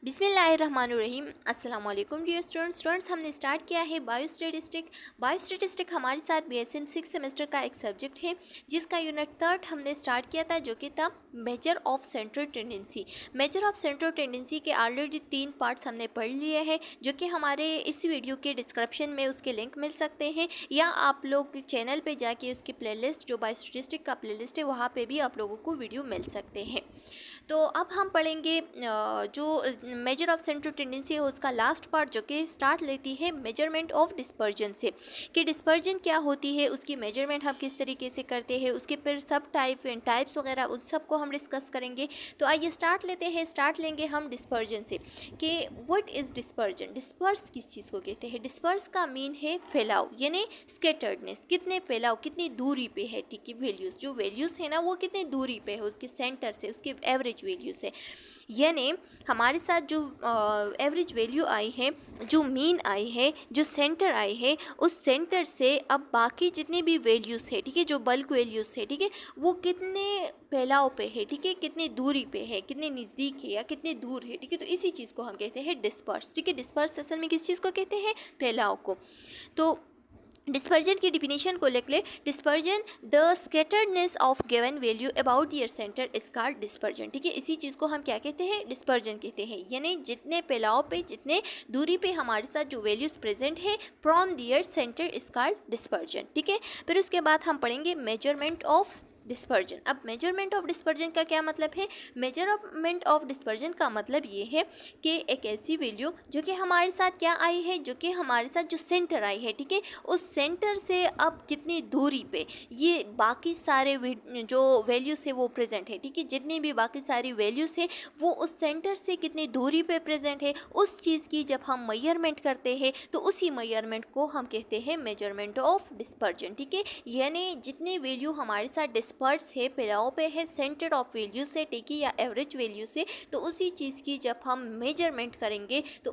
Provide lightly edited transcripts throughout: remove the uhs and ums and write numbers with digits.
बिस्मिल्लाहिर्रहमानुर्रहीम। अस्सलाम वालेकुम dear students हमने स्टार्ट किया है बायोस्टैटिस्टिक हमारे साथ बीएसएन 6 सेमेस्टर का एक सब्जेक्ट है जिसका यूनिट 3 हमने स्टार्ट किया था, जो कि था measure of central tendency. Measure of central tendency के ऑलरेडी 3 पार्ट्स हमने पढ़ लिए हैं, जो कि हमारे इस वीडियो के डिस्क्रिप्शन में उसके लिंक मिल सकते हैं, या आप लोग चैनल पे जाके उसकी प्लेलिस्ट जो बायोस्टैटिस्टिक का प्लेलिस्ट है वहाँ पे भी आप लोगों को वीडियो मिल सकते हैं। तो अब हम पढ़ेंगे जो मेजर ऑफ सेंट्रल टेंडेंसी है उसका लास्ट पार्ट, जो कि स्टार्ट लेती है मेजरमेंट ऑफ डिस्पर्जन से, कि डिस्पर्जन क्या होती है, उसकी मेजरमेंट हम किस तरीके से करते हैं, उसके फिर सब टाइप्स वगैरह उन सब को हम डिस्कस करेंगे। तो आइए स्टार्ट लेंगे हम डिस्पर्जन से, कि व्हाट इज़ डिस्पर्जन। डिस्पर्स किस चीज़ को कहते हैं? डिस्पर्स का मीन है फैलाव, यानी स्केटर्डनेस, कितने फैलाव, कितनी दूरी पे है, ठीक है। वैल्यूज़, जो वैल्यूज़ है ना वो कितनी दूरी पे है उसके सेंटर से, उसके एवरेज वैल्यू से। यानी हमारे साथ जो एवरेज वैल्यू आई है, जो मीन आई है, जो सेंटर आई है, उस सेंटर से अब बाकी जितनी भी वैल्यूज़ है, ठीक है, जो बल्क वैल्यूज़ है, ठीक है, वो कितने फैलाव पे है, ठीक है, कितनी दूरी पे है, कितने नज़दीक है या कितने दूर है, ठीक है। तो इसी चीज़ को हम कहते हैं डिस्पर्स, ठीक है। डिस्पर्स असल में किस चीज़ को कहते हैं? फैलाव को। तो डिस्पर्जन की डिफिनीशन को लिख ले। Dispersion the scatteredness of given value about their center is called dispersion, ठीक है। इसी चीज़ को हम क्या कहते हैं? डिस्पर्जन कहते हैं। यानी जितने फैलाव पे, जितने दूरी पे हमारे साथ जो वैल्यूज़ प्रेजेंट है from their center is called dispersion, ठीक है। फिर उसके बाद हम पढ़ेंगे मेजरमेंट ऑफ डिस्पर्जन। अब मेजरमेंट ऑफ डिस्पर्जन का क्या मतलब है? मेजरमेंट ऑफ डिस्पर्जन का मतलब ये है कि एक ऐसी वैल्यू जो कि हमारे साथ क्या आई है, जो कि हमारे साथ जो सेंटर आई है, ठीक है, उस सेंटर से अब कितनी दूरी पे ये बाकी सारे जो वैल्यूज़ है वो प्रेजेंट है, ठीक है। जितनी भी बाकी सारी वैल्यूज़ है वो उस सेंटर से कितनी दूरी पे प्रेजेंट है, उस चीज़ की जब हम मेजरमेंट करते हैं तो उसी मेजरमेंट को हम कहते हैं मेजरमेंट ऑफ डिस्पर्जन, ठीक है। यानी जितनी वैल्यू हमारे साथ डिस्पर्स है, फैलाव पे है, सेंटर ऑफ वैल्यू से, ठीक है, या एवरेज वैल्यू से, तो उसी चीज़ की जब हम मेजरमेंट करेंगे तो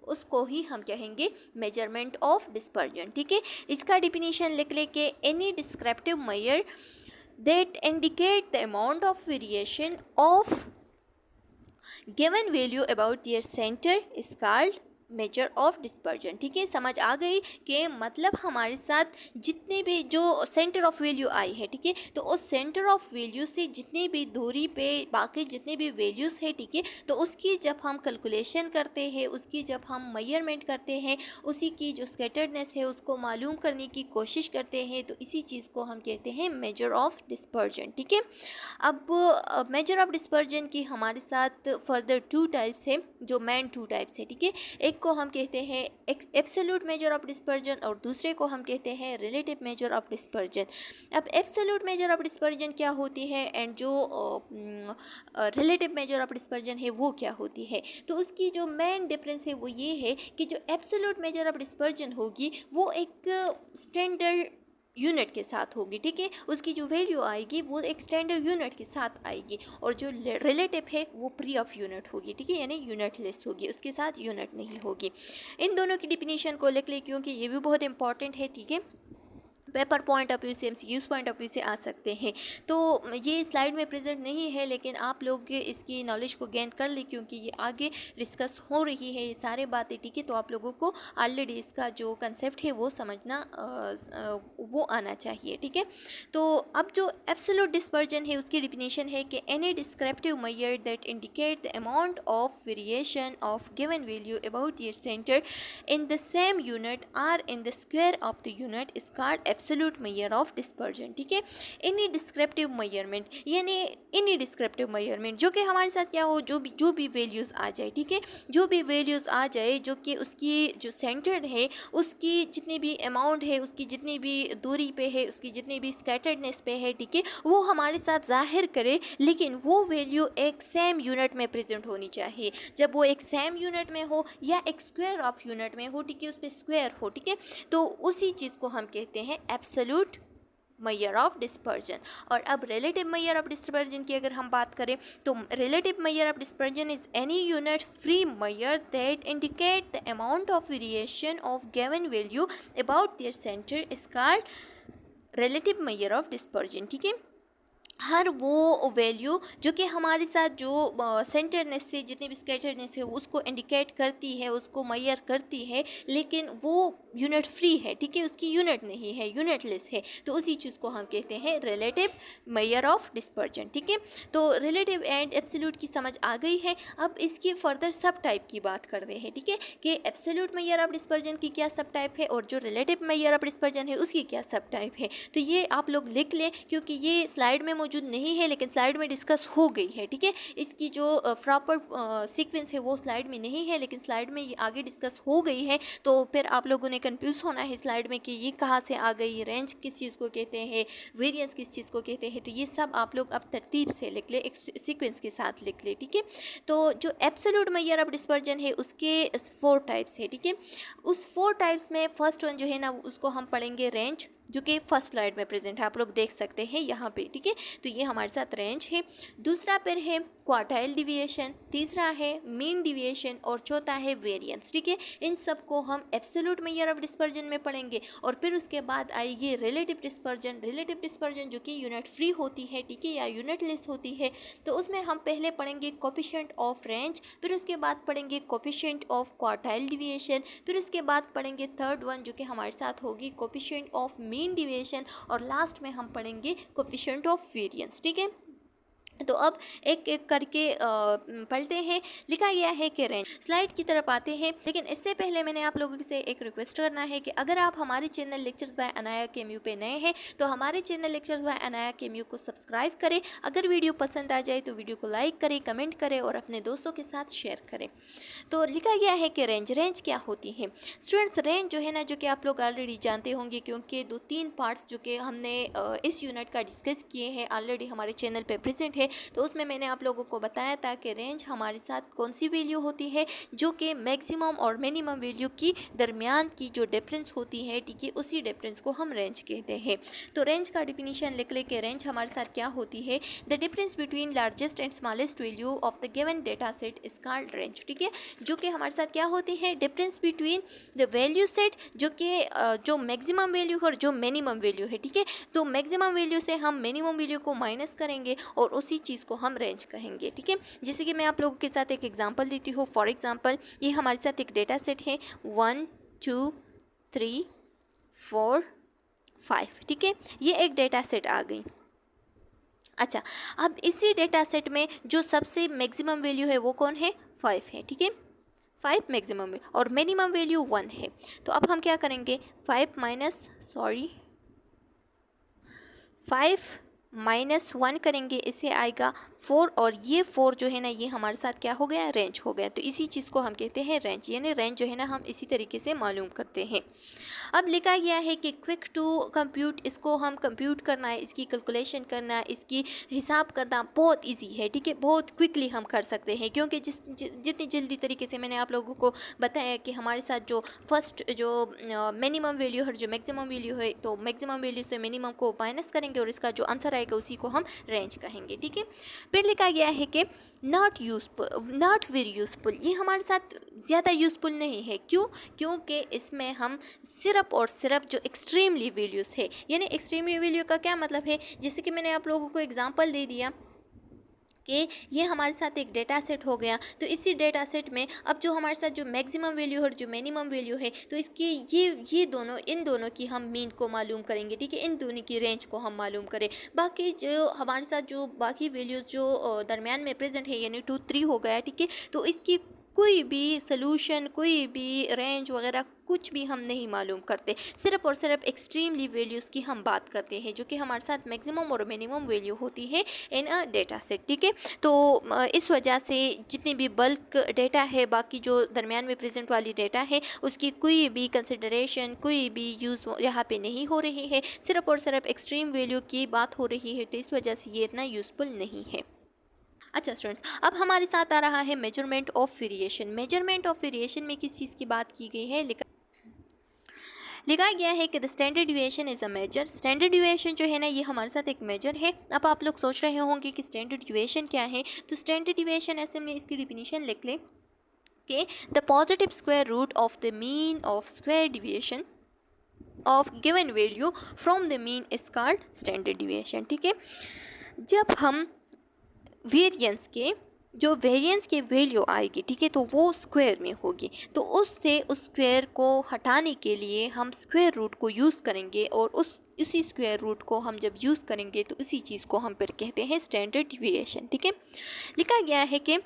उसको ही हम कहेंगे मेजरमेंट ऑफ डिस्पर्जन, ठीक है। इसका डिफिनीशन लिख ले के any descriptive measure that indicate the amount of variation of given value about their center is called major of dispersion, ठीक है। समझ आ गई कि मतलब हमारे साथ जितने भी जो सेंटर ऑफ वैल्यू आई है, ठीक है, तो उस सेंटर ऑफ वैल्यू से जितनी भी दूरी पे बाकी जितने भी वैल्यूज़ है, ठीक है, तो उसकी जब हम कैलकुलेशन करते हैं, उसकी जब हम मेजरमेंट करते हैं, उसी की जो स्कैटर्डनेस है उसको मालूम करने की कोशिश करते हैं, तो इसी चीज़ को हम कहते हैं मेजर ऑफ डिस्पर्जन, ठीक है। अब मेजर ऑफ डिस्पर्जन की हमारे साथ फर्दर 2 टाइप्स है, जो मेन 2 टाइप्स है, ठीक है। एक को हम कहते हैं एब्सोल्यूट मेजर ऑफ डिस्पर्जन और दूसरे को हम कहते हैं रिलेटिव मेजर ऑफ डिस्पर्जन। अब एब्सोल्यूट मेजर ऑफ डिस्पर्जन क्या होती है एंड जो रिलेटिव मेजर ऑफ डिस्पर्जन है वो क्या होती है, तो उसकी जो मेन डिफरेंस है वो ये है कि जो एब्सोल्यूट मेजर ऑफ डिस्पर्जन होगी वो एक स्टैंडर्ड यूनिट के साथ होगी, ठीक है। उसकी जो वैल्यू आएगी वो एक स्टैंडर्ड यूनिट के साथ आएगी, और जो रिलेटिव है वो प्री ऑफ यूनिट होगी, ठीक है, यानी यूनिट लेस होगी, उसके साथ यूनिट नहीं होगी। इन दोनों की डिफिनीशन को लिख ले, क्योंकि ये भी बहुत इंपॉर्टेंट है, ठीक है। पेपर पॉइंट ऑफ व्यू से, एमसीक्यूज पॉइंट ऑफ व्यू से आ सकते हैं। तो ये स्लाइड में प्रेजेंट नहीं है, लेकिन आप लोग इसकी नॉलेज को गेन कर ले, क्योंकि ये आगे डिस्कस हो रही है ये सारे बातें, ठीक है। तो आप लोगों को ऑलरेडी इसका जो कंसेप्ट है वो समझना वो आना चाहिए, ठीक है। तो अब जो एब्सोल्यूट डिस्पर्जन है उसकी डिफिनीशन है कि any descriptive measure that indicate the amount of variation of given value about their center in the same unit or in the square of the unit is called absolute measure of dispersion, ठीक है। any descriptive measurement यानी any descriptive measurement जो कि हमारे साथ क्या हो, जो भी वैल्यूज़ आ जाए, ठीक है, जो भी वैल्यूज़ आ जाए जो कि उसकी जो सेंटर है उसकी जितनी भी अमाउंट है, उसकी जितनी भी दूरी पे है, उसकी जितनी भी स्कैटर्डनेस पे है, ठीक है, वो हमारे साथ जाहिर करे, लेकिन वो वैल्यू एक सेम यूनिट में प्रेजेंट होनी चाहिए। जब वो एक सेम यूनिट में हो या एक स्क्वायर ऑफ यूनिट में हो, ठीक है, उस पर स्क्वायर हो, ठीक है, तो उसी चीज़ को हम कहते हैं एब्सोल्यूट मेजर ऑफ डिस्पर्जन। और अब रिलेटिव मेजर ऑफ डिस्पर्जन की अगर हम बात करें तो relative measure of dispersion is any unit free measure that indicate the amount of variation of given value about their center is called relative measure of dispersion, ठीक है। हर वो value जो कि हमारे साथ जो सेंटरनेस से जितनी भी स्कैटरनेस है उसको इंडिकेट करती है, उसको मैयर करती है, लेकिन वो यूनिट फ्री है, ठीक है, उसकी यूनिट नहीं है, यूनिटलेस है, तो उसी चीज़ को हम कहते हैं रिलेटिव मैयर ऑफ डिस्पर्जन, ठीक है। तो रिलेटिव एंड एब्सोल्यूट की समझ आ गई है। अब इसकी फर्दर सब टाइप की बात कर रहे हैं, ठीक है, कि एब्सोल्यूट मैयर ऑफ डिस्पर्जन की क्या सब टाइप है और जो रिलेटिव मैयर ऑफ डिस्पर्जन है उसकी क्या सब टाइप है। तो ये आप लोग लिख लें, क्योंकि ये स्लाइड में मौजूद नहीं है लेकिन स्लाइड में डिस्कस हो गई है, ठीक है। इसकी जो प्रॉपर सीक्वेंस है वो स्लाइड में नहीं है, लेकिन स्लाइड में ये आगे डिस्कस हो गई है। तो फिर आप लोगों ने कंफ्यूज होना है स्लाइड में कि ये कहाँ से आ गई, रेंज किस चीज़ को कहते हैं, वेरिएंस किस चीज़ को कहते हैं। तो ये सब आप लोग अब तरतीब से लिख ले, एक सीक्वेंस के साथ लिख ले, ठीक है। तो जो एब्सोल्यूट मैयर ऑफ डिस्पर्जन है उसके 4 टाइप्स है, ठीक है। उस 4 टाइप्स में फर्स्ट वन जो है ना उसको हम पढ़ेंगे रेंज, जो कि फर्स्ट स्लाइड में प्रेजेंट है, आप लोग देख सकते हैं यहाँ पे, ठीक है। तो ये हमारे साथ रेंज है। दूसरा फिर है क्वार्टाइल डिविएशन, तीसरा है मीन डिविएशन और चौथा है वेरिएंस, ठीक है। इन सब को हम एब्सोल्यूट मैयर ऑफ डिस्पर्जन में पढ़ेंगे और फिर उसके बाद आएगी रिलेटिव डिस्पर्जन। रिलेटिव डिस्पर्जन जो कि यूनिट फ्री होती है, ठीक है, या यूनिटलेस होती है। तो उसमें हम पहले पढ़ेंगे कोफिशिएंट ऑफ रेंज, फिर उसके बाद पढ़ेंगे कोफिशिएंट ऑफ क्वार्टाइल डिविएशन, फिर उसके बाद पढ़ेंगे थर्ड वन जो कि हमारे साथ होगी कोफिशिएंट ऑफ मीन डिविएशन और लास्ट में हम पढ़ेंगे कोफिशिएंट ऑफ वेरिएंस, ठीक है। तो अब एक एक करके पढ़ते हैं। लिखा गया है कि रेंज, स्लाइड की तरफ आते हैं, लेकिन इससे पहले मैंने आप लोगों से एक रिक्वेस्ट करना है कि अगर आप हमारे चैनल लेक्चर्स बाय अनाया केम्यू पे नए हैं तो हमारे चैनल लेक्चर्स बाय अनाया केम्यू को सब्सक्राइब करें। अगर वीडियो पसंद आ जाए तो वीडियो को लाइक करें, कमेंट करें और अपने दोस्तों के साथ शेयर करें। तो लिखा गया है कि रेंज क्या होती है स्टूडेंट्स। रेंज जो है ना, जो कि आप लोग ऑलरेडी जानते होंगे क्योंकि 2-3 पार्ट्स जो कि हमने इस यूनिट का डिस्कस किए हैं ऑलरेडी हमारे चैनल पे प्रेजेंट है। तो उसमें मैंने आप लोगों को बताया था कि रेंज हमारे साथ कौन सी वैल्यू होती है जो कि मैक्सिमम और मिनिमम वैल्यू की दरमियान की जो डिफरेंस होती है, ठीक है, उसी डिफरेंस को हम रेंज कहते हैं। तो रेंज का डिफिनीशन लिख ले कि रेंज हमारे साथ क्या होती है, the difference between largest and smallest value of the given data set is called range, ठीक है। जो कि हमारे साथ क्या होती है, difference between the value set जो कि जो मैक्सिमम वैल्यू और जो मिनिमम वैल्यू है, ठीक है। तो मैक्सिमम वैल्यू से हम मिनिमम वैल्यू को माइनस करेंगे और उसी चीज़ को हम रेंज कहेंगे, ठीक है। जैसे कि मैं आप लोगों के साथ एक एग्जांपल देती हूँ। फॉर एग्जांपल ये हमारे साथ एक डेटा सेट है 1 2 3 4 5, ठीक है, ये एक डेटा सेट आ गई। अच्छा, अब इसी डेटा सेट में जो सबसे मैक्सिमम वैल्यू है वो कौन है, 5 है, ठीक है। 5 मैक्सिमम है और मिनिमम वैल्यू 1 है। तो अब हम क्या करेंगे, 5 - 1 करेंगे, इससे आएगा 4 और ये 4 जो है ना ये हमारे साथ क्या हो गया, रेंज हो गया। तो इसी चीज़ को हम कहते हैं रेंज, यानी रेंज जो है ना हम इसी तरीके से मालूम करते हैं। अब लिखा गया है कि क्विक टू कंप्यूट, इसको हम कंप्यूट करना है, इसकी कैलकुलेशन करना है, इसकी हिसाब करना बहुत इजी है, ठीक है, बहुत क्विकली हम कर सकते हैं क्योंकि जितनी जल्दी तरीके से मैंने आप लोगों को बताया कि हमारे साथ जो फर्स्ट जो मिनिमम वैल्यू और जो मैक्सिमम वैल्यू है, तो मैक्सिमम वैल्यू से मिनिमम को माइनस करेंगे और इसका जो आंसर आएगा उसी को हम रेंज कहेंगे, ठीक है। फिर लिखा गया है कि not useful, not very useful, ये हमारे साथ ज़्यादा यूजफुल नहीं है। क्यों, क्योंकि इसमें हम सिर्फ और सिर्फ जो एक्सट्रीमली वैल्यूज़ है, यानी एक्सट्रीमली वैल्यू का क्या मतलब है, जैसे कि मैंने आप लोगों को एग्जांपल दे दिया कि ये हमारे साथ एक डेटा सेट हो गया। तो इसी डेटा सेट में अब जो हमारे साथ जो मैक्सिमम वैल्यू और जो मिनिमम वैल्यू है, तो इसकी ये दोनों, इन दोनों की हम मीन को मालूम करेंगे, ठीक है, इन दोनों की रेंज को हम मालूम करें। बाकी जो हमारे साथ जो बाकी वैल्यूज़ जो दरमियान में प्रेजेंट है, यानी 2 3 हो गया, ठीक है, तो इसकी कोई भी सोल्यूशन, कोई भी रेंज वगैरह कुछ भी हम नहीं मालूम करते, सिर्फ और सिर्फ एक्सट्रीमली वैल्यूज़ की हम बात करते हैं जो कि हमारे साथ मैक्सिमम और मिनिमम वैल्यू होती है इन अ डेटा सेट, ठीक है। तो इस वजह से जितनी भी बल्क डेटा है, बाकी जो दरमियान में प्रेजेंट वाली डेटा है, उसकी कोई भी कंसिडरेशन, कोई भी यूज़ यहाँ पे नहीं हो रही है, सिर्फ और सिर्फ एक्सट्रीम वैल्यू की बात हो रही है। तो इस वजह से ये इतना यूज़फुल नहीं है। अच्छा स्टूडेंट्स, अब हमारे साथ आ रहा है measurement of variation. Measurement of variation में किस चीज़ की बात की गई है, लिखा गया है कि the standard deviation is a measure. Standard deviation जो है ना ये हमारे साथ एक मेजर है। अब आप लोग सोच रहे होंगे कि स्टैंडर्ड डिविएशन क्या है, तो स्टैंडर्ड डिविएशन ऐसे में इसकी डिफिनीशन लिख लें कि the positive square root of the mean of square deviation of given value from the mean is called standard deviation, ठीक है। जब हम वेरिएंस की वैल्यू आएगी, ठीक है, तो वो स्क्वायर में होगी, तो उससे उस स्क्वायर को हटाने के लिए हम स्क्वायर रूट को यूज़ करेंगे, और उसी स्क्वायर रूट को हम जब यूज़ करेंगे तो इसी चीज़ को हम फिर कहते हैं स्टैंडर्ड डिविएशन। ठीक है, लिखा गया है कि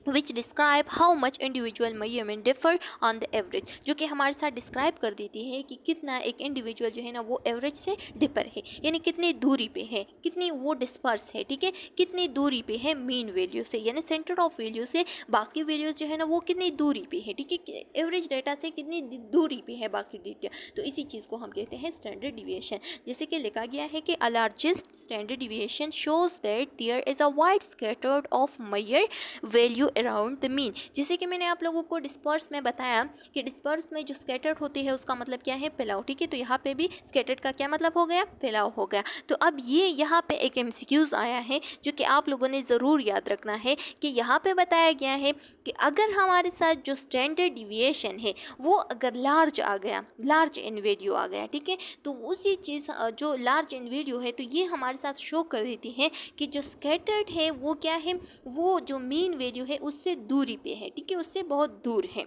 विच describe how much individual measurement differ on the average, जो कि हमारे साथ डिस्क्राइब कर देती है कि कितना एक इंडिविजुअल जो है ना वो एवरेज से डिफर है, यानी कितनी दूरी पे है, कितनी वो डिस्पर्स है, ठीक है, कितनी दूरी पे है मीन वैल्यू से, यानी सेंटर ऑफ वैल्यू से बाकी वैल्यूज जो है ना वो कितनी दूरी पे है, ठीक है, एवरेज डेटा से कितनी दूरी पे है बाकी डेटा, तो इसी चीज़ को हम कहते हैं स्टैंडर्ड डिविएशन। जैसे कि लिखा गया है कि a largest standard deviation shows that there is a wide scattered of measure value around the mean. जैसे कि मैंने आप लोगों को डिस्पर्स में बताया कि डिस्पर्स में जो स्कैटर्ड होती है उसका मतलब क्या है, फैलाव, ठीक है, तो यहाँ पे भी स्कैटर्ड का क्या मतलब हो गया, फैलाव हो गया। तो अब ये यहाँ पे एक एमसीक्यूज आया है जो कि आप लोगों ने ज़रूर याद रखना है कि यहाँ पे बताया गया है कि अगर हमारे साथ जो स्टैंडर्ड डिविएशन है वो अगर लार्ज आ गया, लार्ज इन वैल्यू आ गया, ठीक है, तो उसी चीज़ जो लार्ज इन वैल्यू है तो ये हमारे साथ शो कर देती है कि जो स्कैटर्ड है वो क्या है, वो जो मीन वैल्यू है उससे दूरी पे है, ठीक है, उससे बहुत दूर है।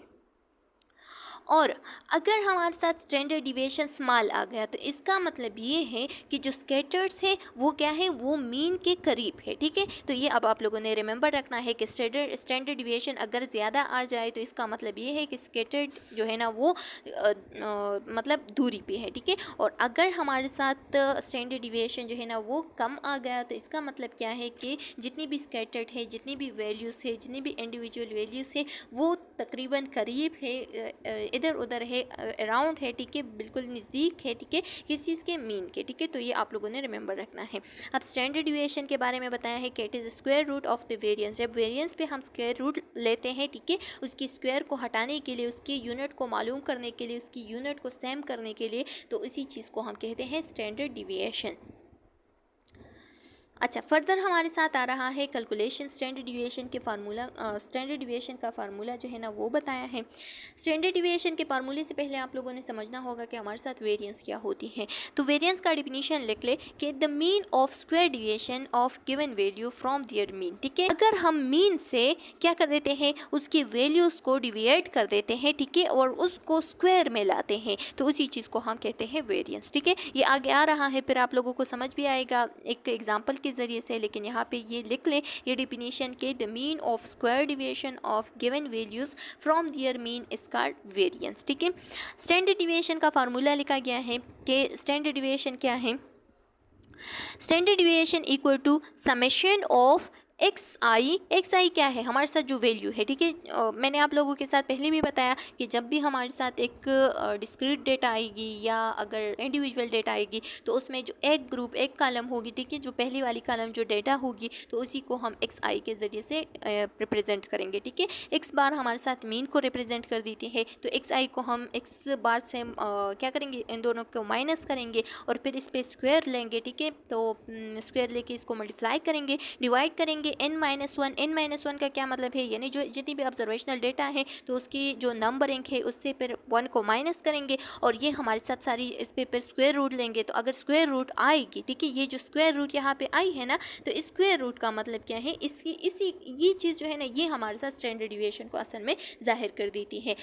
और अगर हमारे साथ स्टैंडर्ड डिविएशन स्मॉल आ गया तो इसका मतलब ये है कि जो स्कैटर्स है वो क्या है, वो मीन के करीब है, ठीक है, तो ये अब आप लोगों ने रिमेंबर रखना है कि स्टैंडर्ड डिविएशन अगर ज़्यादा आ जाए तो इसका मतलब ये है कि स्कैटर्ड जो है ना वो मतलब दूरी पे है, ठीक है, और अगर हमारे साथ स्टैंडर्ड डिविएशन जो है ना वो कम आ गया तो इसका मतलब क्या है कि जितनी भी स्कैटर्ड है, जितनी भी वैल्यूज़ है, जितनी भी इंडिविजुअल वैल्यूज़ है वो तकरीबन करीब है, इधर उधर है, अराउंड है, ठीक है, बिल्कुल नज़दीक है, ठीक है, किस चीज़ के, मीन के, ठीक है, तो ये आप लोगों ने रिमेंबर रखना है। अब स्टैंडर्ड डिविएशन के बारे में बताया है कि it is square root of the variance. जब वेरिएंस पे हम स्क्वायर रूट लेते हैं, ठीक है, उसकी स्क्वायर को हटाने के लिए, उसकी यूनिट को मालूम करने के लिए, उसकी यूनिट को सेम करने के लिए, तो इसी चीज़ को हम कहते हैं स्टैंडर्ड डिविएशन। अच्छा, फर्दर हमारे साथ आ रहा है कैलकुलेशन स्टैंडर्ड डिविएशन के फार्मूला। स्टैंडर्ड डिविएशन का फार्मूला जो है ना वो बताया है। स्टैंडर्ड डिविएशन के फार्मूले से पहले आप लोगों ने समझना होगा कि हमारे साथ वेरिएंस क्या होती है। तो वेरिएंस का डिफिनीशन लिख ले कि the mean of square deviation of given value from their mean, ठीक है, अगर हम मीन से क्या कर देते हैं, उसकी वैल्यूज़ को डिविएट कर देते हैं, ठीक है, और उसको स्क्वायर में लाते हैं, तो उसी चीज़ को हम कहते हैं वेरिएंस, ठीक है, ये आगे आ रहा है, फिर आप लोगों को समझ भी आएगा एक एग्जाम्पल के ज़रिए से, लेकिन यहाँ पे ये लिख लें ये डिफिनीशन के the mean of square deviation of given values from their mean is called variance, ठीक है। स्टैंडर्ड डिविएशन का फार्मूला लिखा गया है कि स्टैंडर्ड डिविएशन क्या है, standard deviation equal to summation of x I क्या है, हमारे साथ जो वैल्यू है, ठीक है, मैंने आप लोगों के साथ पहले भी बताया कि जब भी हमारे साथ एक डिस्क्रीट डेटा आएगी या अगर इंडिविजुअल डेटा आएगी तो उसमें जो एक ग्रुप, एक कॉलम होगी, ठीक है, जो पहली वाली कॉलम जो डेटा होगी तो उसी को हम एक्स आई के ज़रिए से रिप्रेजेंट करेंगे, ठीक है। एक्स बार हमारे साथ मीन को रिप्रेजेंट कर देती है, तो एक्स आई को हम एक्स बार से क्या करेंगे, इन दोनों को माइनस करेंगे और फिर इस पर स्क्वायर लेंगे, ठीक है, तो स्क्वायर लेके इसको मल्टीप्लाई करेंगे, डिवाइड करेंगे n-1। n-1 का क्या मतलब है, यानी जो जितनी भी ऑब्जर्वेशनल डेटा है तो उसकी जो नंबरिंग है उससे फिर 1 को माइनस करेंगे और ये हमारे साथ सारी इस पे फिर स्क्वायर रूट लेंगे, तो अगर स्क्वायर रूट आएगी, ठीक है, ये जो स्क्वायर रूट यहाँ पे आई है ना, तो स्क्वायर रूट का मतलब क्या है, इसी ये चीज़ जो है ना ये हमारे साथ स्टैंडर्ड डिविएशन को असल में जाहिर कर देती है।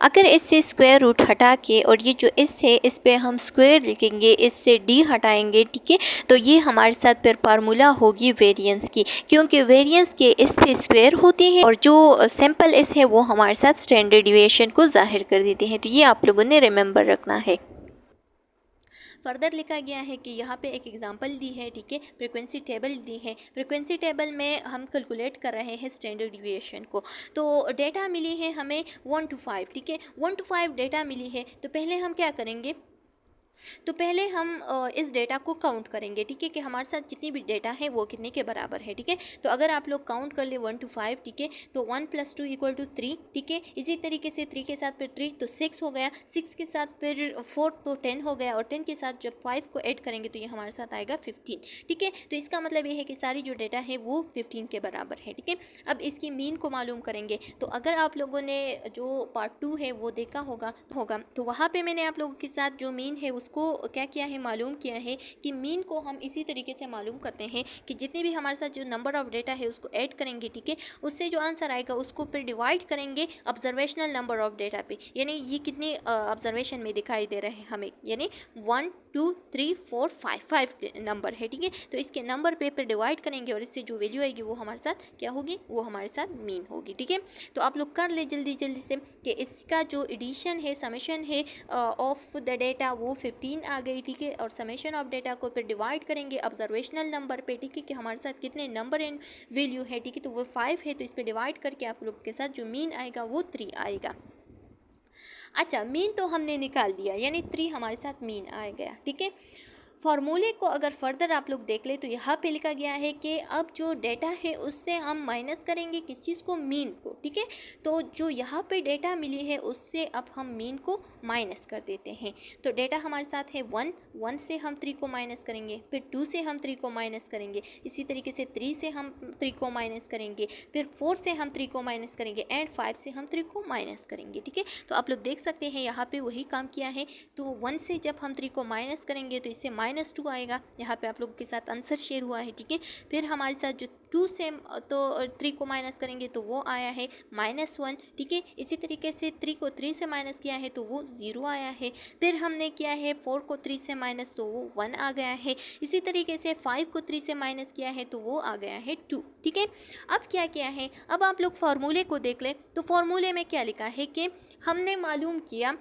अगर इससे स्क्वायर रूट हटा के और ये जो इस है इस पे हम स्क्वायर लिखेंगे, इससे डी हटाएंगे, ठीक है, तो ये हमारे साथ फिर फार्मूला होगी वेरिएंस की, क्योंकि वेरिएंस के इस पे स्क्वायर होती है और जो सिंपल इस है वो हमारे साथ स्टैंडर्ड डिविएशन को जाहिर कर देती है, तो ये आप लोगों ने रिमेंबर रखना है। फर्दर लिखा गया है कि यहाँ पे एक एग्जांपल दी है, ठीक है, फ्रीक्वेंसी टेबल दी है। फ्रीक्वेंसी टेबल में हम कैलकुलेट कर रहे हैं स्टैंडर्ड डिविएशन को, तो डेटा मिली है हमें 1 to 5, ठीक है, 1 to 5 डेटा मिली है, तो पहले हम क्या करेंगे, तो पहले हम इस डेटा को काउंट करेंगे, ठीक है, कि हमारे साथ जितनी भी डेटा है वो कितने के बराबर है, ठीक है, तो अगर आप लोग काउंट कर ले 1 to 5, ठीक है, तो 1 + 2 = 3, ठीक है, इसी तरीके से 3 के साथ फिर 3 तो 6 हो गया, 6 के साथ फिर 4 तो 10 हो गया और 10 के साथ जब 5 को ऐड करेंगे तो ये हमारे साथ आएगा 15, ठीक है, तो इसका मतलब ये है कि सारी जो डेटा है वो 15 के बराबर है, ठीक है। अब इसकी मीन को मालूम करेंगे, तो अगर आप लोगों ने जो पार्ट 2 है वो देखा होगा तो वहाँ पे मैंने आप लोगों के साथ जो मीन है उसको उसको क्या किया है, मालूम किया है कि मीन को हम इसी तरीके से मालूम करते हैं कि जितने भी हमारे साथ जो नंबर ऑफ डेटा है उसको ऐड करेंगे, ठीक है, उससे जो आंसर आएगा उसको फिर डिवाइड करेंगे ऑब्जर्वेशनल नंबर ऑफ डेटा पे, यानी ये कितने ऑब्जर्वेशन में दिखाई दे रहे हैं हमें, यानी 1 2 3 4 5 5 नंबर है, ठीक है, तो इसके नंबर पे फिर डिवाइड करेंगे और इससे जो वैल्यू आएगी वो हमारे साथ क्या होगी, वो हमारे साथ मीन होगी, ठीक है। तो आप लोग कर ले जल्दी जल्दी से कि इसका जो एडिशन है, समेशन है ऑफ द डेटा वो 15 आ गई, ठीक है, और समेशन ऑफ डेटा को फिर डिवाइड करेंगे ऑब्जर्वेशनल नंबर पे, ठीक है, कि हमारे साथ कितने नंबर एंड वैल्यू है, ठीक है, तो वो 5 है, तो इस पर डिवाइड करके आप लोग के साथ जो मीन आएगा वो 3 आएगा। अच्छा, मीन तो हमने निकाल दिया, यानी 3 हमारे साथ मीन आ गया, ठीक है। फॉर्मूले को अगर फर्दर आप लोग देख ले तो यहाँ पे लिखा गया है कि अब जो डेटा है उससे हम माइनस करेंगे किस चीज़ को, मीन को, ठीक है। तो जो यहाँ पे डेटा मिली है उससे अब हम मीन को माइनस कर देते हैं। तो डेटा हमारे साथ है 1, 1 से हम 3 को माइनस करेंगे, फिर 2 से हम 3 को माइनस करेंगे, इसी तरीके से 3 से हम 3 को माइनस करेंगे, फिर 4 से हम 3 को माइनस करेंगे एंड 5 से हम 3 को माइनस करेंगे, ठीक है। तो आप लोग देख सकते हैं यहाँ पे वही काम किया है। तो 1 से जब हम 3 को माइनस करेंगे तो इससे -2 आएगा, यहाँ पे आप लोगों के साथ आंसर शेयर हुआ है, ठीक है। फिर हमारे साथ जो 2 से तो 3 को माइनस करेंगे तो वो आया है -1, ठीक है। इसी तरीके से 3 को 3 से माइनस किया है तो वो 0 आया है। फिर हमने किया है 4 को 3 से माइनस तो वो 1 आ गया है। इसी तरीके से 5 को 3 से माइनस किया है तो वो आ गया है 2, ठीक है। अब क्या किया है, अब आप लोग फार्मूले को देख लें तो फार्मूले में क्या लिखा है कि हमने मालूम किया,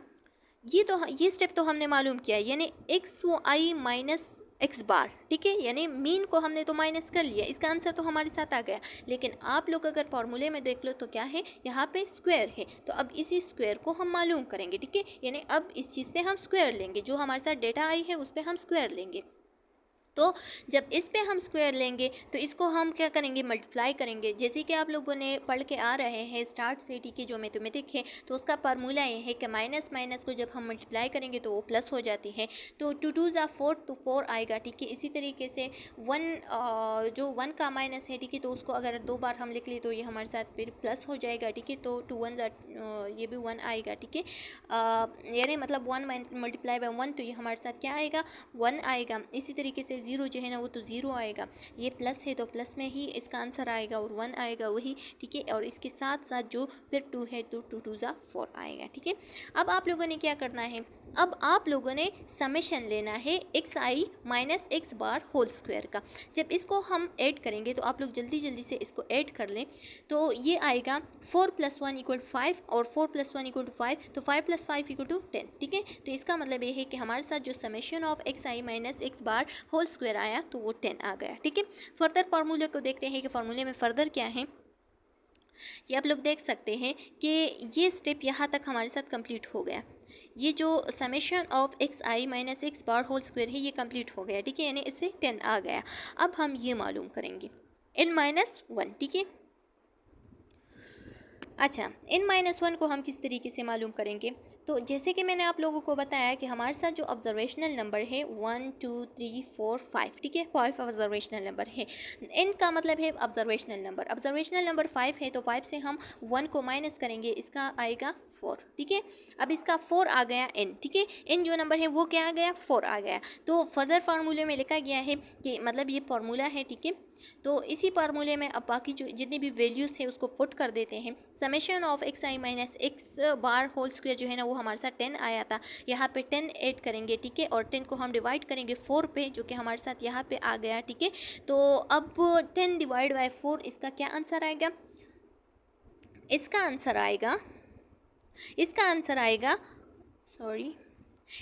ये स्टेप तो हमने मालूम किया, यानी एक्स आई माइनस एक्स बार, ठीक है, यानी मीन को हमने तो माइनस कर लिया, इसका आंसर तो हमारे साथ आ गया। लेकिन आप लोग अगर फॉर्मूले में देख लो तो क्या है, यहाँ पे स्क्वायर है, तो अब इसी स्क्वायर को हम मालूम करेंगे, ठीक है, यानी अब इस चीज़ पे हम स्क्वायर लेंगे, जो हमारे साथ डेटा आई है उस पर हम स्क्वायर लेंगे। तो जब इस पे हम स्क्वायर लेंगे तो इसको हम क्या करेंगे, मल्टीप्लाई करेंगे। जैसे कि आप लोगों ने पढ़ के आ रहे हैं स्टार्ट से, ठीक है, जो मैथमेटिक है तो उसका फार्मूला ये है कि माइनस माइनस को जब हम मल्टीप्लाई करेंगे तो वो प्लस हो जाती है। तो 2 2 ज़ा 4 तो 4 आएगा, ठीक है। इसी तरीके से 1 जो 1 का माइनस है, ठीक है, तो उसको अगर 2 बार हम लिख ले तो ये हमारे साथ फिर प्लस हो जाएगा, ठीक है। तो 2 1 ज़ा ये भी 1 आएगा, ठीक है, यानी मतलब 1 मल्टीप्लाई बाय 1 तो ये हमारे साथ क्या आएगा, 1 आएगा। इसी तरीके से 0 जो है ना वो तो 0 आएगा, ये प्लस है तो प्लस में ही इसका आंसर आएगा और 1 आएगा वही, ठीक है। और इसके साथ साथ जो फिर 2 है तो 2 2 ज़ा 4 आएगा, ठीक है। अब आप लोगों ने क्या करना है, अब आप लोगों ने समेशन लेना है एक्स आई minus x bar whole square का। जब इसको हम ऐड करेंगे तो आप लोग जल्दी जल्दी से इसको ऐड कर लें, तो ये आएगा 4 + 1 = 5 और 4 + 1 = 5, तो 5 + 5 = 10, ठीक है। तो इसका मतलब ये है कि हमारे साथ जो summation of x I minus x bar whole square आया तो वो 10 आ गया, ठीक है। फर्दर फार्मूले को देखते हैं कि फार्मूले में फर्दर क्या है। ये आप लोग देख सकते हैं कि ये स्टेप यहाँ तक हमारे साथ कंप्लीट हो गया। ये जो summation of x I minus x bar whole square है ये कंप्लीट हो गया, ठीक है, यानी इससे 10 आ गया। अब हम ये मालूम करेंगे n-1, ठीक है। अच्छा, n-1 को हम किस तरीके से मालूम करेंगे, तो जैसे कि मैंने आप लोगों को बताया कि हमारे साथ जो ऑब्जर्वेशनल नंबर है 1 2 3 4 5, ठीक है, 5 ऑब्जर्वेशनल नंबर है। n का मतलब है ऑब्जर्वेशनल नंबर 5 है, तो 5 से हम 1 को माइनस करेंगे, इसका आएगा 4, ठीक है। अब इसका 4 आ गया n, ठीक है, n जो नंबर है वो क्या आ गया, 4 आ गया। तो फर्दर फार्मूले में लिखा गया है कि मतलब ये फार्मूला है, ठीक है। तो इसी फार्मूले में अब बाकी जो जितनी भी वैल्यूज़ है उसको पुट कर देते हैं। Summation of x I minus x bar whole square जो है ना वो हमारे साथ 10 आया था, यहाँ पे 10 ऐड करेंगे, ठीक है, और 10 को हम डिवाइड करेंगे 4 पे, जो कि हमारे साथ यहाँ पे आ गया, ठीक है। तो अब 10 डिवाइड बाय 4 इसका क्या आंसर आएगा, इसका आंसर आएगा सॉरी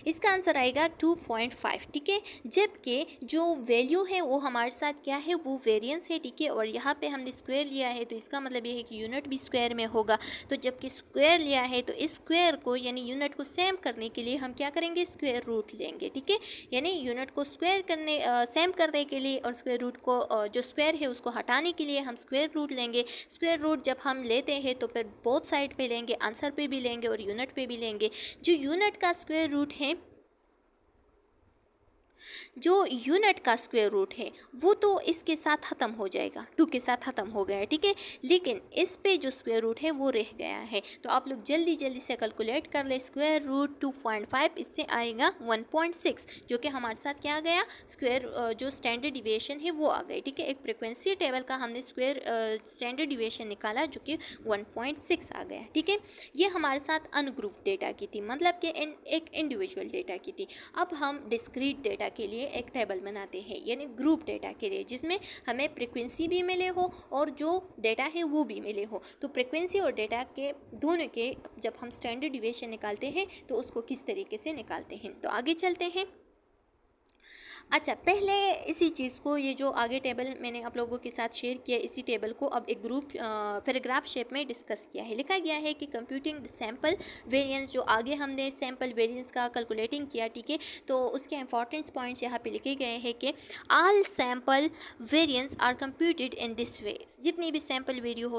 इसका आंसर आएगा 2.5, ठीक है। जबकि जो वैल्यू है वो हमारे साथ क्या है, वो वेरिएंस है, ठीक है। और यहाँ पे हमने स्क्वायर लिया है तो इसका मतलब ये है कि यूनिट भी स्क्वायर में होगा। तो जबकि स्क्वायर लिया है तो इस स्क्वायर को यानी यूनिट को सेम करने के लिए हम क्या करेंगे, स्क्वायर रूट लेंगे, ठीक है। यानी यूनिट को स्क्वायर करने सेम करने के लिए और स्क्वायर रूट को जो स्क्वायर है उसको हटाने के लिए हम स्क्वायर रूट लेंगे। स्क्वायर रूट जब हम लेते हैं तो फिर बोथ साइड पे लेंगे, आंसर पे भी लेंगे और यूनिट पे भी लेंगे। जो यूनिट का स्क्वायर रूट है जो यूनिट का स्क्वायर रूट है वो तो इसके साथ ख़त्म हो जाएगा, 2 के साथ ख़त्म हो गया है, ठीक है। लेकिन इस पे जो स्क्वायर रूट है वो रह गया है, तो आप लोग जल्दी जल्दी से कैलकुलेट कर ले। स्क्वायर रूट 2.5 इससे आएगा 1.6, जो कि हमारे साथ क्या आ गया, स्क्वायर जो स्टैंडर्ड डिविएशन है वो आ गई, ठीक है। एक फ्रिक्वेंसी टेबल का हमने स्क्वायर स्टैंडर्ड डिविएशन निकाला जो कि 1.6 आ गया, ठीक है। ये हमारे साथ अनग्रुप डेटा की थी, मतलब कि एक इंडिविजुअल डेटा की थी। अब हम डिस्क्रीट डेटा के लिए एक टेबल बनाते हैं, यानी ग्रुप डेटा के लिए, जिसमें हमें फ्रिक्वेंसी भी मिले हो और जो डेटा है वो भी मिले हो। तो फ्रिक्वेंसी और डेटा के दोनों के जब हम स्टैंडर्ड डिविएशन निकालते हैं तो उसको किस तरीके से निकालते हैं, तो आगे चलते हैं। अच्छा, पहले इसी चीज़ को, ये जो आगे टेबल मैंने आप लोगों के साथ शेयर किया, इसी टेबल को अब एक ग्रुप पैराग्राफ शेप में डिस्कस किया है। लिखा गया है कि कंप्यूटिंग द सैम्पल वेरिएंस, जो आगे हमने सैम्पल वेरिएंस का कैलकुलेटिंग किया, ठीक है। तो उसके इंपॉर्टेंट पॉइंट्स यहाँ पे लिखे गए हैं कि all sample variance are computed in this way. जितनी भी सैम्पल वेरिएंस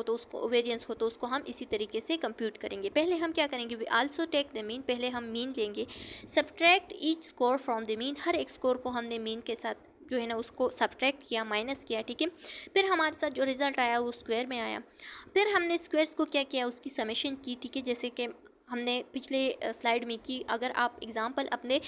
हो तो उसको हम इसी तरीके से कंप्यूट करेंगे। पहले हम क्या करेंगे, we also take the mean, पहले हम मीन लेंगे। Subtract each score from the mean, हर एक स्कोर को हमने मीन के साथ जो है ना उसको सब्ट्रैक्ट किया, माइनस किया, ठीक है। फिर हमारे साथ जो रिजल्ट आया वो स्क्वायर में आया। फिर हमने स्क्वायर्स को क्या किया, उसकी समेशन की, ठीक है, जैसे कि हमने पिछले स्लाइड में की। अगर आप एग्जांपल अपने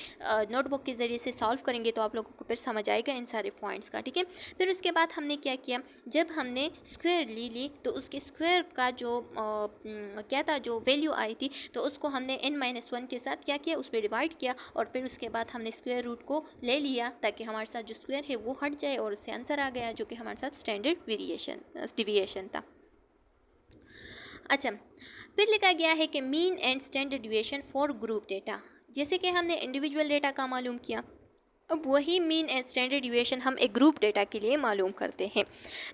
नोटबुक के ज़रिए से सॉल्व करेंगे तो आप लोगों को फिर समझ आएगा इन सारे पॉइंट्स का, ठीक है। फिर उसके बाद हमने क्या किया, जब हमने स्क्वायर ली तो उसके स्क्वायर का जो क्या था, जो वैल्यू आई थी, तो उसको हमने n-1 के साथ क्या किया, उस पर डिवाइड किया, और फिर उसके बाद हमने स्क्वायर रूट को ले लिया ताकि हमारे साथ जो स्क्वायर है वो हट जाए, और उससे आंसर आ गया जो कि हमारे साथ स्टैंडर्ड डिविएशन था। अच्छा, फिर लिखा गया है कि mean and standard deviation for group data. जैसे कि हमने इंडिविजुअल डेटा का मालूम किया, अब वही मीन एंड स्टैंडर्ड डिविएशन हम एक ग्रुप डेटा के लिए मालूम करते हैं।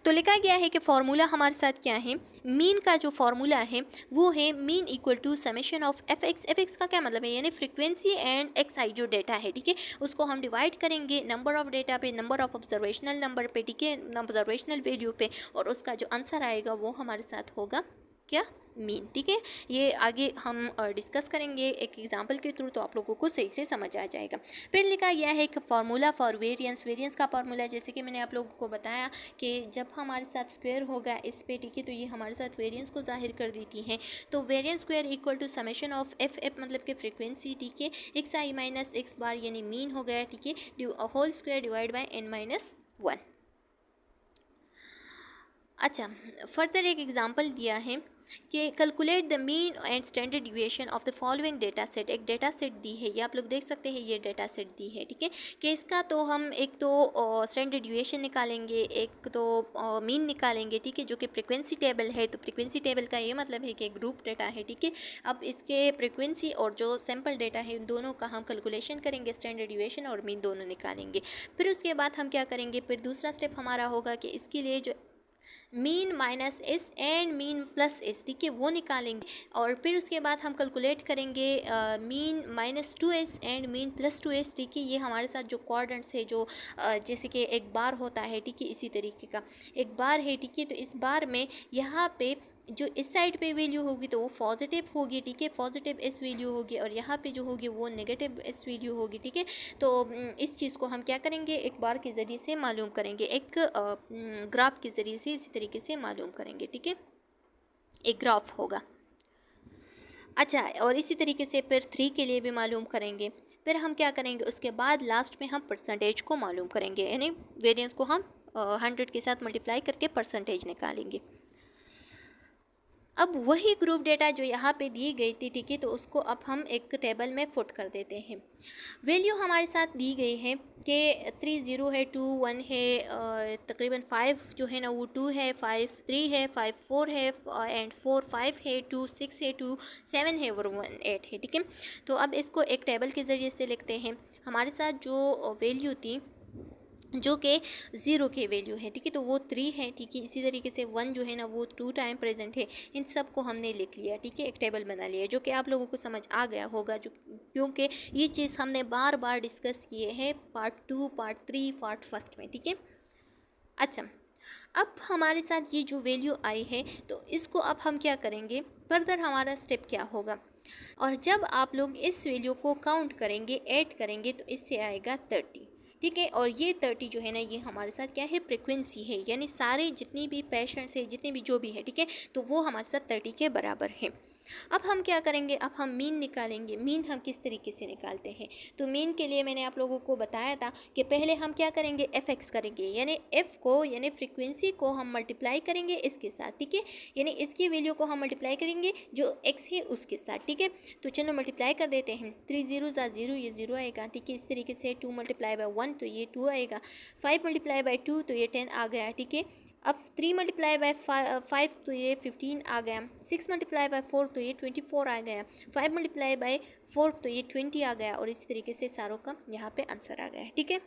तो लिखा गया है कि फार्मूला हमारे साथ क्या है, मीन का जो फार्मूला है वो है mean equal to summation of f x का क्या मतलब है, यानी फ्रीक्वेंसी एंड एक्स आई जो डेटा है, ठीक है, उसको हम डिवाइड करेंगे नंबर ऑफ डेटा पे, नंबर ऑफ ऑब्जर्वेशनल नंबर पे, ठीक है, ऑब्जर्वेशनल वैल्यू पे, और उसका जो आंसर आएगा वो हमारे साथ होगा क्या, मीन, ठीक है। ये आगे हम डिस्कस करेंगे एक एग्जांपल के थ्रू, तो आप लोगों को सही से समझ आ जाएगा। फिर लिखा गया है कि फार्मूला फॉर वेरिएंस का फार्मूला, जैसे कि मैंने आप लोगों को बताया कि जब हमारे साथ स्क्वायर होगा इस पे, ठीक है, तो ये हमारे साथ वेरिएंस को जाहिर कर देती है। तो variance square equal to summation of f मतलब कि फ्रीक्वेंसी, ठीक है, एक्स आई माइनस एक्स बार यानी मीन हो गया, ठीक है, whole square divide by n-1। अच्छा, फर्दर एक एग्जांपल दिया है कि calculate the mean and standard deviation of the following data set. एक डेटा सेट दी है, ये आप लोग देख सकते हैं, ये डेटा सेट दी है, ठीक है, कि इसका तो हम एक तो स्टैंडर्ड डिविएशन निकालेंगे, एक तो मीन निकालेंगे, ठीक है, जो कि फ्रीक्वेंसी टेबल है। तो फ्रीक्वेंसी टेबल का ये मतलब है कि ग्रुप डेटा है, ठीक है। अब इसके फ्रीक्वेंसी और जो सैम्पल डेटा है उन दोनों का हम कैलकुलेशन करेंगे, स्टैंडर्ड डिविएशन और मीन दोनों निकालेंगे। फिर उसके बाद हम क्या करेंगे, फिर दूसरा स्टेप हमारा होगा कि इसके लिए जो mean minus S and mean plus S, ठीक है, वो निकालेंगे, और फिर उसके बाद हम कैलकुलेट करेंगे mean -2s and mean +2s, ठीक है। ये हमारे साथ जो क्वाड्रेंट्स है, जो जैसे कि एक बार होता है, ठीक है, इसी तरीके का एक बार है, ठीक है। तो इस बार में यहाँ पे जो इस साइड पे वैल्यू होगी तो वो पॉजिटिव होगी, ठीक है, पॉजिटिव एस वैल्यू होगी, और यहाँ पे जो होगी वो नेगेटिव एस वैल्यू होगी, ठीक है। तो इस चीज़ को हम क्या करेंगे, एक बार के ज़रिए से मालूम करेंगे, एक ग्राफ के ज़रिए से इसी तरीके से मालूम करेंगे, ठीक है, एक ग्राफ होगा। अच्छा, और इसी तरीके से फिर 3 के लिए भी मालूम करेंगे। फिर हम क्या करेंगे, उसके बाद लास्ट में हम परसेंटेज को मालूम करेंगे, यानी वेरिएंस को हम 100 के साथ मल्टीप्लाई करके परसेंटेज निकालेंगे। अब वही ग्रुप डेटा जो यहाँ पे दी गई थी, ठीक है, तो उसको अब हम एक टेबल में पुट कर देते हैं। वैल्यू हमारे साथ दी गई है कि 3 0 है, 2 1 है, तकरीबन 5 जो है ना वो 2 है, 5 3 है, 5 4 है, एंड 4 5 है, 2 6 है, 2 7 है और 1 8 है, ठीक है। तो अब इसको एक टेबल के ज़रिए से लिखते हैं। हमारे साथ जो वैल्यू थी जो कि 0 की वैल्यू है, ठीक है, तो वो 3 है, ठीक है। इसी तरीके से 1 जो है ना वो 2 टाइम प्रेजेंट है। इन सब को हमने लिख लिया, ठीक है, एक टेबल बना लिया, जो कि आप लोगों को समझ आ गया होगा, जो क्योंकि ये चीज़ हमने बार बार डिस्कस किए हैं पार्ट 2, पार्ट 3, पार्ट 1 में, ठीक है। अच्छा, अब हमारे साथ ये जो वैल्यू आई है तो इसको अब हम क्या करेंगे, फर्दर हमारा स्टेप क्या होगा, और जब आप लोग इस वैल्यू को काउंट करेंगे, ऐड करेंगे, तो इससे आएगा 30, ठीक है। और ये 30 जो है ना, ये हमारे साथ क्या है, फ्रिक्वेंसी है, यानी सारे जितनी भी पेशेंट्स है, जितने भी जो भी है, ठीक है, तो वो हमारे साथ 30 के बराबर है। अब हम क्या करेंगे, अब हम मीन निकालेंगे। मीन हम किस तरीके से निकालते हैं, तो मीन के लिए मैंने आप लोगों को बताया था कि पहले हम क्या करेंगे, एफ एक्स करेंगे, यानी एफ को यानी फ्रीक्वेंसी को हम मल्टीप्लाई करेंगे इसके साथ, ठीक है, यानी इसकी वैल्यू को हम मल्टीप्लाई करेंगे जो एक्स है उसके साथ, ठीक है। तो चलो मल्टीप्लाई कर देते हैं। 3 0 0, ये 0 आएगा, ठीक है। इस तरीके से 2 मल्टीप्लाई बाय 1 तो ये 2 आएगा, 5 मल्टीप्लाई बाय 2 तो ये 10 आ गया, ठीक है। अब 3 मल्टीप्लाई बाय 5 तो ये 15 आ गया, 6 मल्टीप्लाई बाय 4 तो ये 24 आ गया, 5 मल्टीप्लाई बाय 4 तो ये 20 आ गया, और इस तरीके से सारों का यहाँ पे आंसर आ गया है, ठीक है।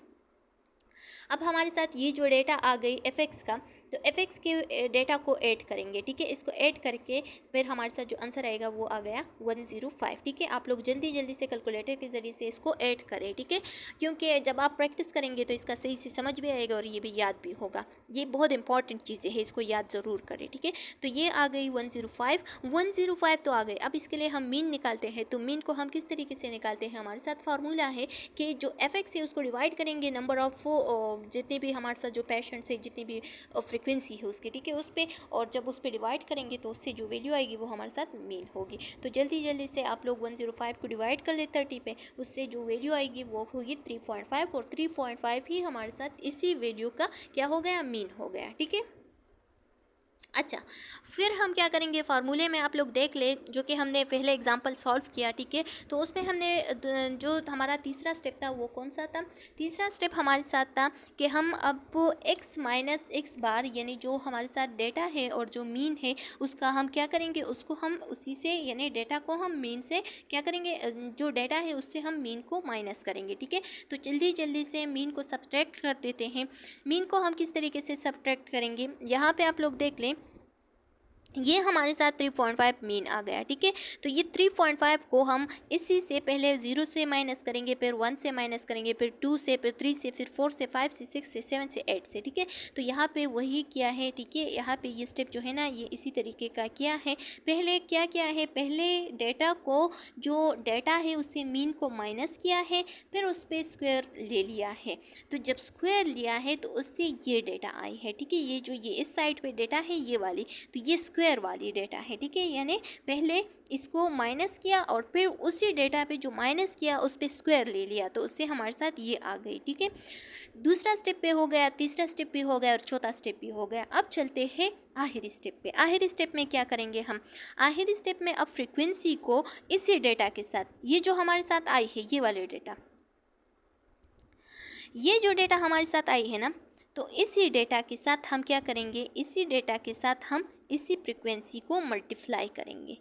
अब हमारे साथ ये जो डेटा आ गई एफ एक्स का, तो एफ एक्स के डेटा को ऐड करेंगे, ठीक है। इसको ऐड करके फिर हमारे साथ जो आंसर आएगा वो आ गया 105, ठीक है। आप लोग जल्दी जल्दी से कैलकुलेटर के ज़रिए से इसको ऐड करें, ठीक है, क्योंकि जब आप प्रैक्टिस करेंगे तो इसका सही से समझ भी आएगा और ये भी याद भी होगा। ये बहुत इंपॉर्टेंट चीज़ें हैं, इसको याद ज़रूर करें, ठीक है। तो ये आ गई 105 तो आ गई। अब इसके लिए हम मीन निकालते हैं। तो मीन को हम किस तरीके से निकालते हैं, हमारे साथ फार्मूला है कि जो एफ एक्स है उसको डिवाइड करेंगे नंबर ऑफ जितने भी हमारे साथ जो पेशेंट्स है, जितनी भी फ्रीक्वेंसी है उसकी, ठीक है, उस पर, और जब उस पर डिवाइड करेंगे तो उससे जो वैल्यू आएगी वो हमारे साथ मीन होगी। तो जल्दी जल्दी से आप लोग 105 को डिवाइड कर ले 30 पे, उससे जो वैल्यू आएगी वो होगी 3.5, और 3.5 ही हमारे साथ इसी वैल्यू का क्या हो गया, मीन हो गया, ठीक है। अच्छा, फिर हम क्या करेंगे, फार्मूले में आप लोग देख ले जो कि हमने पहले एग्जांपल सॉल्व किया, ठीक है। तो उसमें हमने जो हमारा तीसरा स्टेप था वो कौन सा था, तीसरा स्टेप हमारे साथ था कि हम अब x माइनस एक्स बार, यानी जो हमारे साथ डेटा है और जो मीन है उसका हम क्या करेंगे, उसको हम उसी से, यानी डेटा को हम मीन से क्या करेंगे, जो डेटा है उससे हम मीन को माइनस करेंगे, ठीक है। तो जल्दी जल्दी से मीन को सब्ट्रैक्ट कर देते हैं। मीन को हम किस तरीके से सब्ट्रैक्ट करेंगे, यहाँ पे आप लोग देख लें, ये हमारे साथ 3.5 मीन आ गया, ठीक है। तो ये 3.5 को हम इसी से पहले 0 से माइनस करेंगे, फिर 1 से माइनस करेंगे, फिर 2 से, फिर 3 से, फिर 4 से, 5 से, 6 से, 7 से, 8 से, ठीक है। तो यहाँ पे वही किया है, ठीक है। यहाँ पे ये स्टेप जो है ना, ये इसी तरीके का किया है। पहले क्या किया है, पहले डेटा को, जो डेटा है उससे मीन को माइनस किया है, फिर उस पर स्क्वायर ले लिया है। तो जब स्क्वायर लिया है तो उससे ये डेटा आई है, ठीक है। ये जो ये इस साइड पे डेटा है ये वाली, तो ये स्क्वायर वाली डेटा है, ठीक है। यानी पहले इसको माइनस किया और फिर उसी डेटा पे जो माइनस किया उस पर स्क्वायर ले लिया, तो उससे हमारे साथ ये आ गई, ठीक है। दूसरा स्टेप पे हो गया, तीसरा स्टेप भी हो गया और चौथा स्टेप भी हो गया। अब चलते हैं आखिरी स्टेप पे। आखिरी स्टेप में क्या करेंगे हम, आखिरी स्टेप में अब फ्रीक्वेंसी को इसी डेटा के साथ, ये जो हमारे साथ आई है ये वाले डेटा, ये जो डेटा हमारे साथ आई है ना, तो इसी डेटा के साथ हम क्या करेंगे, इसी डेटा के साथ हम इसी फ्रीक्वेंसी को मल्टीप्लाई करेंगे,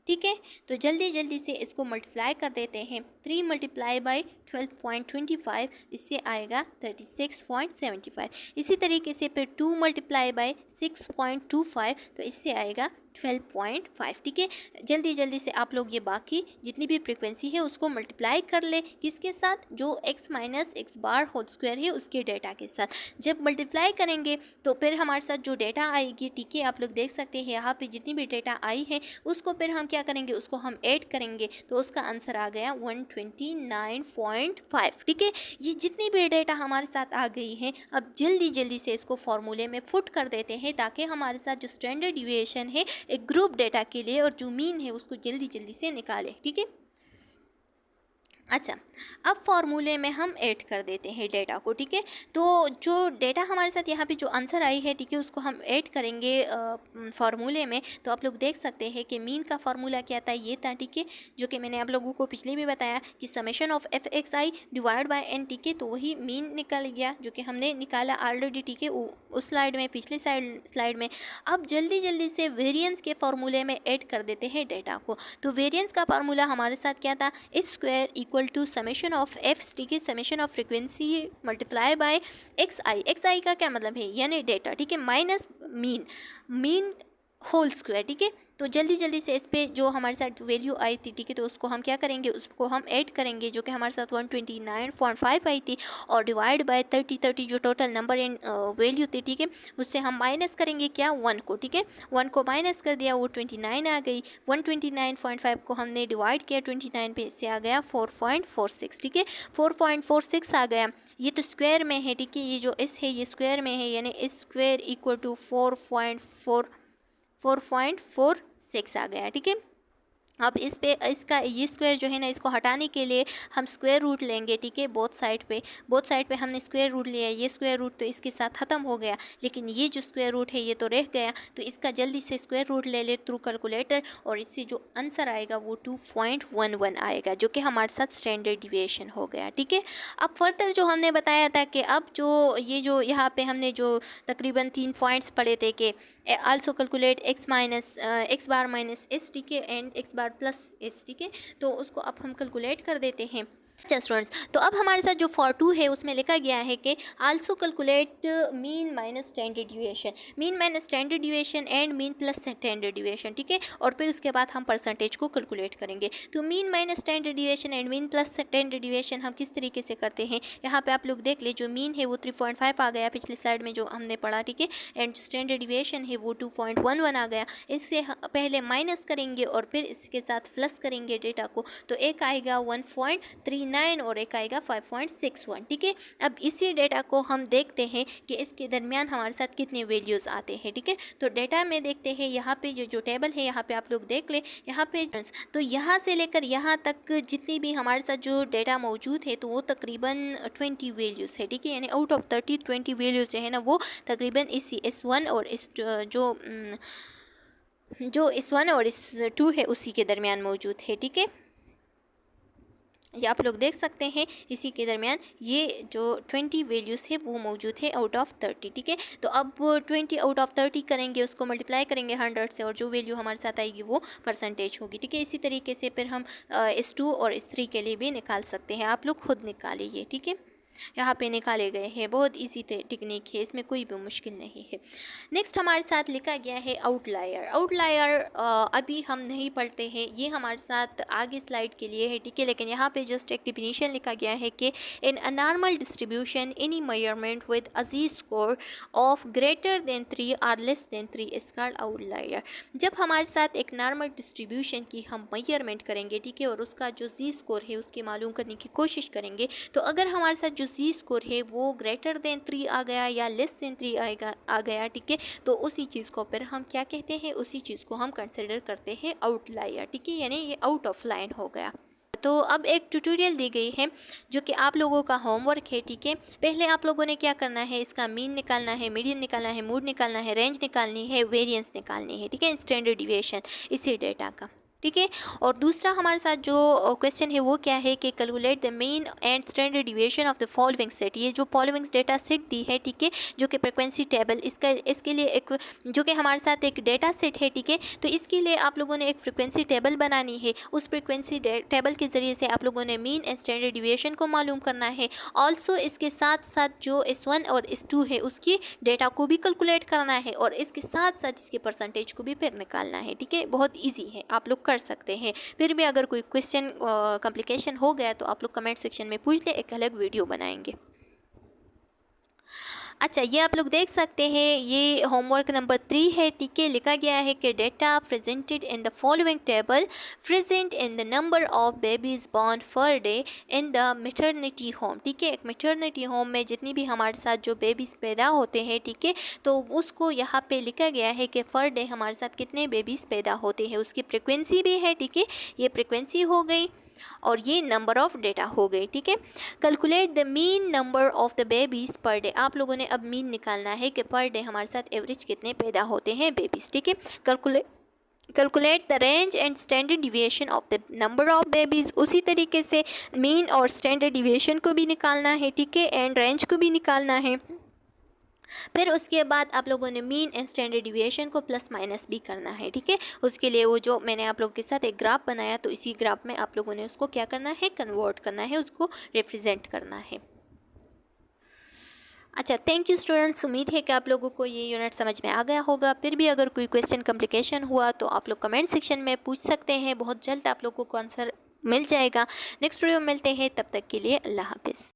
ठीक है। तो जल्दी जल्दी से इसको मल्टीप्लाई कर देते हैं। 3 मल्टीप्लाई बाई 12.25, इससे आएगा 36.75। इसी तरीके से फिर 2 मल्टीप्लाई बाई 6.25, तो इससे आएगा 12.5, ठीक है। जल्दी जल्दी से आप लोग ये बाकी जितनी भी फ्रीक्वेंसी है उसको मल्टीप्लाई कर ले, किसके साथ, जो x minus x bar whole square है उसके डेटा के साथ। जब मल्टीप्लाई करेंगे तो फिर हमारे साथ जो डेटा आएगी, ठीक है, आप लोग देख सकते हैं यहाँ पे जितनी भी डेटा आई है उसको फिर हम क्या करेंगे, उसको हम ऐड करेंगे, तो उसका आंसर आ गया 129.5, ठीक है। ये जितनी भी डेटा हमारे साथ आ गई है, अब जल्दी जल्दी से इसको फॉर्मूले में फुट कर देते हैं ताकि हमारे साथ जो स्टैंडर्ड डिविएशन है एक ग्रुप डेटा के लिए और जो मीन है उसको जल्दी जल्दी से निकालें, ठीक है। अच्छा, अब फॉर्मूले में हम ऐड कर देते हैं डेटा को, ठीक है। तो जो डेटा हमारे साथ यहाँ पे जो आंसर आई है, ठीक है, उसको हम ऐड करेंगे फार्मूले में। तो आप लोग देख सकते हैं कि मीन का फार्मूला क्या था, ये था, ठीक है, जो कि मैंने आप लोगों को पिछले भी बताया कि summation of f x i divide by n, ठीक है। तो वही मीन निकल गया जो कि हमने निकाला ऑलरेडी, ठीक है, उस स्लाइड में, पिछली स्लाइड में। अब जल्दी जल्दी से वेरिएंस के फार्मूले में ऐड कर देते हैं डेटा को। तो वेरिएंस का फार्मूला हमारे साथ क्या था, S square equal to summation of F, ठीक है, summation of frequency multiply by X I. X I का क्या मतलब है, यानी डेटा, ठीक है, माइनस मीन होल स्क्वायर, ठीक है। तो जल्दी जल्दी से इस पे जो हमारे साथ वैल्यू आई थी, ठीक है, तो उसको हम क्या करेंगे, उसको हम ऐड करेंगे, जो कि हमारे साथ 129.5 आई थी, और डिवाइड बाय 30 जो टोटल नंबर एंड वैल्यू थी, ठीक है, उससे हम माइनस करेंगे क्या, 1 को, ठीक है। 1 को माइनस कर दिया, वो 29 आ गई। 129.5 को हमने डिवाइड किया 29 पे, इससे आ गया 4.46, ठीक है, 4.46 आ गया। ये तो स्क्वायर में है, ठीक है, ये जो s है ये स्क्वायर में है, यानी s स्क्वायर इक्वल टू 4.46 आ गया, ठीक है। अब इस पे इसका ये स्क्वायर जो है ना, इसको हटाने के लिए हम स्क्वायर रूट लेंगे, ठीक है। बोथ साइड पे हमने स्क्वायर रूट लिया, ये स्क्वायर रूट तो इसके साथ ख़त्म हो गया, लेकिन ये जो स्क्वायर रूट है ये तो रह गया, तो इसका जल्दी से स्क्वायर रूट ले ले थ्रू कैलकुलेटर, और इससे जो आंसर आएगा वो 2.11 आएगा, जो कि हमारे साथ स्टैंडर्ड डिविएशन हो गया, ठीक है। अब फर्दर जो हमने बताया था कि अब जो ये जो यहाँ पे हमने जो तकरीबन 3 पॉइंट्स पढ़े थे कि आल्सो कैलकुलेट x बार माइनस एस, ठीक है, and x bar plus S, ठीक है, तो उसको अब हम कैलकुलेट कर देते हैं। अच्छा स्टूडेंट्स, तो अब हमारे साथ जो फॉर 2 है उसमें लिखा गया है कि also calculate mean minus standard deviation and mean plus standard deviation, ठीक है, और फिर उसके बाद हम परसेंटेज को कैलकुलेट करेंगे। तो mean minus standard deviation and mean plus standard deviation हम किस तरीके से करते हैं, यहाँ पे आप लोग देख ले, जो मीन है वो 3.5 आ गया पिछली स्लाइड में जो हमने पढ़ा, ठीक है, एंड स्टैंडर्ड डिविएशन है वो 2.11 आ गया। इससे पहले माइनस करेंगे और फिर इसके साथ प्लस करेंगे डेटा को, तो एक आएगा 1.39 और एक आएगा 5.61, ठीक है। अब इसी डेटा को हम देखते हैं कि इसके दरमियान हमारे साथ कितने वैल्यूज़ आते हैं, ठीक है। तो डेटा में देखते हैं, यहाँ पे जो टेबल है यहाँ पे आप लोग देख ले, यहाँ पे तो यहाँ से लेकर यहाँ तक जितनी भी हमारे साथ जो डेटा मौजूद है तो वो तकरीबन 20 वैल्यूज़ है, ठीक है, यानी आउट ऑफ 20 वैल्यूज़ जो है ना वो तकरीबन इसी S1 और S1 और S2 है उसी के दरमियान मौजूद है, ठीक है। ये आप लोग देख सकते हैं, इसी के दरमियान ये जो 20 वैल्यूज़ है वो मौजूद है आउट ऑफ 30, ठीक है। तो अब 20 आउट ऑफ 30 करेंगे, उसको मल्टीप्लाई करेंगे 100 से, और जो वैल्यू हमारे साथ आएगी वो परसेंटेज होगी, ठीक है। इसी तरीके से फिर हम S2 और S3 के लिए भी निकाल सकते हैं, आप लोग खुद निकालिए, ठीक है। यहाँ पे निकाले गए हैं, बहुत इजी टेक्निक है, इसमें कोई भी मुश्किल नहीं है। नेक्स्ट हमारे साथ लिखा गया है आउटलायर अभी हम नहीं पढ़ते हैं, ये हमारे साथ आगे स्लाइड के लिए है, ठीक है, लेकिन यहाँ पे जस्ट एक डिफिनीशन लिखा गया है कि in a normal distribution any measurement with a Z score of greater than 3 और less than 3 is called outlier. जब हमारे साथ एक नॉर्मल डिस्ट्रीब्यूशन की हम मेजरमेंट करेंगे, ठीक है, और उसका जो जी स्कोर है उसकी मालूम करने की कोशिश करेंगे, तो अगर हमारे साथ जो जी स्कोर है वो ग्रेटर देन 3 आ गया या लेस देन 3 आ गया, ठीक है, तो उसी चीज़ को फिर हम क्या कहते हैं, उसी चीज़ को हम कंसिडर करते हैं आउटलायर, ठीक है, यानी ये आउट ऑफ लाइन हो गया। तो अब एक ट्यूटोरियल दी गई है जो कि आप लोगों का होमवर्क है, ठीक है। पहले आप लोगों ने क्या करना है, इसका मीन निकालना है, मीडियन निकालना है, मोड निकालना है, रेंज निकालनी है, वेरिएंस निकालनी है, ठीक है, स्टैंडर्ड डिविएशन इसी डेटा का, ठीक है। और दूसरा हमारे साथ जो क्वेश्चन है वो क्या है कि calculate the mean and standard deviation of the following set. ये जो फॉलोइंग डेटा सेट दी है, ठीक है, जो कि फ्रिक्वेंसी टेबल, इसके लिए एक जो कि हमारे साथ एक डेटा सेट है, ठीक है, तो इसके लिए आप लोगों ने एक फ्रिक्वेंसी टेबल बनानी है। उस फ्रिक्वेंसी टेबल के ज़रिए से आप लोगों ने मीन एंड स्टैंडर्ड डिविएशन को मालूम करना है। ऑल्सो इसके साथ साथ जो S1 और S2 है उसकी डेटा को भी कैलकुलेट करना है, और इसके साथ साथ इसके परसेंटेज को भी फिर निकालना है, ठीक है। बहुत ईजी है, आप लोग कर सकते हैं। फिर भी अगर कोई क्वेश्चन कॉम्प्लिकेशन हो गया तो आप लोग कमेंट सेक्शन में पूछ ले, एक अलग वीडियो बनाएंगे। अच्छा, ये आप लोग देख सकते हैं, ये होमवर्क नंबर 3 है, ठीक है। लिखा गया है कि data presented in the following table present in the number of babies born per day in the maternity home, ठीक है। एक मैटरनिटी होम में जितनी भी हमारे साथ जो बेबीज़ पैदा होते हैं, ठीक है, तो उसको यहाँ पे लिखा गया है कि पर डे हमारे साथ कितने बेबीज़ पैदा होते हैं, उसकी फ्रिक्वेंसी भी है, ठीक है। ये फ्रिक्वेंसी हो गई और ये नंबर ऑफ़ डेटा हो गई, ठीक है। Calculate the mean number of the babies per day. आप लोगों ने अब मीन निकालना है कि पर डे हमारे साथ एवरेज कितने पैदा होते हैं बेबीज़, ठीक है। Calculate the range and standard deviation of the number of babies. उसी तरीके से मीन और स्टैंडर्ड डिविएशन को भी निकालना है, ठीक है, एंड रेंज को भी निकालना है। फिर उसके बाद आप लोगों ने मीन एंड स्टैंडर्ड डिविएशन को प्लस माइनस भी करना है, ठीक है। उसके लिए वो जो मैंने आप लोगों के साथ एक ग्राफ बनाया, तो इसी ग्राफ में आप लोगों ने उसको क्या करना है, कन्वर्ट करना है, उसको रिप्रेजेंट करना है। अच्छा, थैंक यू स्टूडेंट्स, उम्मीद है कि आप लोगों को ये यूनिट समझ में आ गया होगा। फिर भी अगर कोई क्वेश्चन कॉम्प्लिकेशन हुआ तो आप लोग कमेंट सेक्शन में पूछ सकते हैं, बहुत जल्द आप लोगों को आंसर मिल जाएगा। नेक्स्ट वीडियो में मिलते हैं, तब तक के लिए अल्लाह हाफिज़।